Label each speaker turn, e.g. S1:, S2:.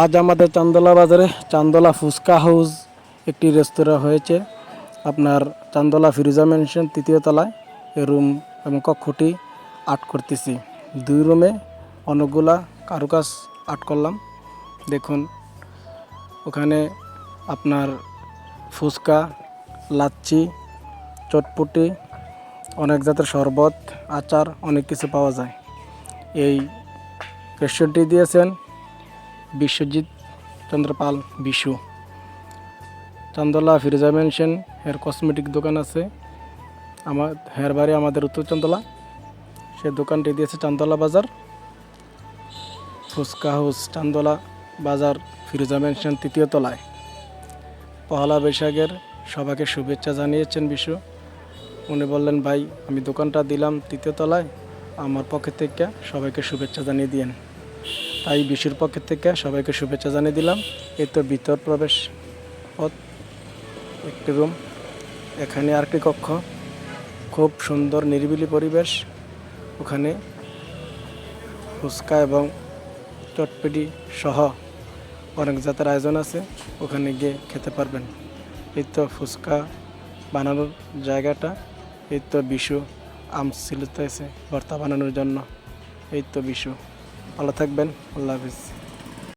S1: আজ আমাদের চান্দলা বাজারে চান্দলা ফুচকা হাউস একটি রেস্তোরাঁ হয়েছে। আপনার চান্দলা ফিরোজা ম্যানশন ৩য় তলায় এই রুম এবং কক্ষটি আর্ট করতেছি। 2 রুমে অনেকগুলা কারুকাজ আর্ট করলাম। দেখুন ওখানে আপনার ফুচকা, লাচ্ছি, চটপটি, অনেক জাতের শরবত, আচার অনেক কিছু পাওয়া যায়। এই রেস্টুরেন্টটি দিয়েছেন বিশ্বজিৎ চন্দ্র পাল বিশু। চান্দলা ফিরোজা ম্যানশন হেয়ার কসমেটিক দোকান আছে, আমার হেয়ার বাড়ি আমাদের উত্তর চান্দলা। সে দোকানটি দিয়েছে চান্দলা বাজার। ফুচকা হাউস চান্দলা বাজার ফিরোজা ম্যানশন 3য় তলায়। পহেলা বৈশাখের সবাইকে শুভেচ্ছা জানিয়েছেন বিশু। উনি বললেন, ভাই আমি দোকানটা দিলাম 3য় তলায়, আমার পক্ষ থেকে সবাইকে শুভেচ্ছা জানিয়ে দিয়েন। তাই বিশুর পক্ষ থেকে সবাইকে শুভেচ্ছা জানিয়ে দিলাম। এই তো ভিতর প্রবেশ পথ, একটি রুম, এখানে আরেকটি কক্ষ, খুব সুন্দর নিরিবিলি পরিবেশ। ওখানে ফুচকা এবং চটপটি সহ অনেক জাতের আয়োজন আছে, ওখানে গিয়ে খেতে পারবেন। এই তো ফুচকা বানানোর জায়গাটা, এই তো বিশু আম ছিলতেছে ভর্তা বানানোর জন্য। এই তো বিশু। ভালো থাকবেন, আল্লাহ হাফিজ।